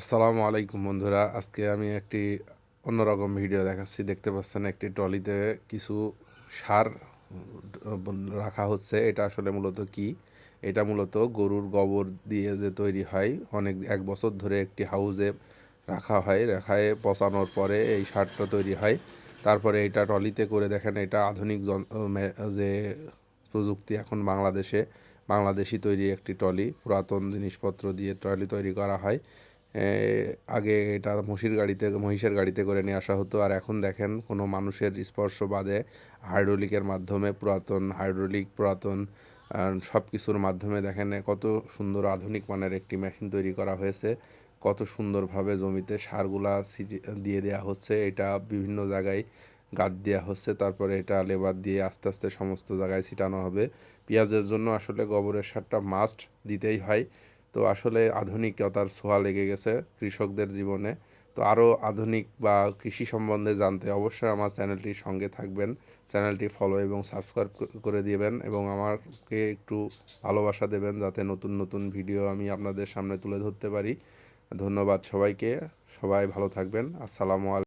আসসালামু আলাইকুম বন্ধুরা, আজকে আমি একটি অন্যরকম ভিডিও দেখাচ্ছি। দেখতে পাচ্ছেন একটি ট্রলিতে কিছু সার রাখা হচ্ছে। এটা আসলে মূলত কি? এটা মূলত গরুর গোবর দিয়ে যে তৈরি হয়, এক বছর ধরে একটি হাউজে রাখা হয়। রাখায় পচানোর পরে এই সারটা তৈরি হয়। তারপরে এটা ট্রলিতে করে দেখেন, এটা আধুনিক যে প্রযুক্তি এখন বাংলাদেশি তৈরি একটি ট্রলি। পুরাতন জিনিসপত্র দিয়ে ট্রলি তৈরি করা হয়। এ, আগে এটা মহিষের গাড়িতে করে নিয়ে আসা হতো, আর এখন দেখেন কোনো মানুষের স্পর্শ বাদে হাইড্রোলিকের মাধ্যমে পুরাতন সব কিছুর মাধ্যমে দেখেন কত সুন্দর আধুনিক মানের একটি মেশিন তৈরি করা হয়েছে। কত সুন্দরভাবে জমিতে সারগুলা দিয়ে দেওয়া হচ্ছে। এটা বিভিন্ন জায়গায় গাদ দেওয়া হচ্ছে, তারপরে এটা লেবার দিয়ে আস্তে আস্তে সমস্ত জায়গায় ছিটানো হবে। পেঁয়াজের জন্য আসলে গোবরের সারটা মাস্ট দিতেই হয়। তো আসলে আধুনিকতার ছোঁয়া লেগে গেছে কৃষকদের জীবনে। তো আরও আধুনিক বা কৃষি সম্বন্ধে জানতে অবশ্যই আমার চ্যানেলটির সঙ্গে থাকবেন। চ্যানেলটি ফলো এবং সাবস্ক্রাইব করে দিবেন এবং আমাকে একটু ভালোবাসা দেবেন, যাতে নতুন নতুন ভিডিও আমি আপনাদের সামনে তুলে ধরতে পারি। ধন্যবাদ সবাইকে। সবাই ভালো থাকবেন। আসসালামু আলাইকুম।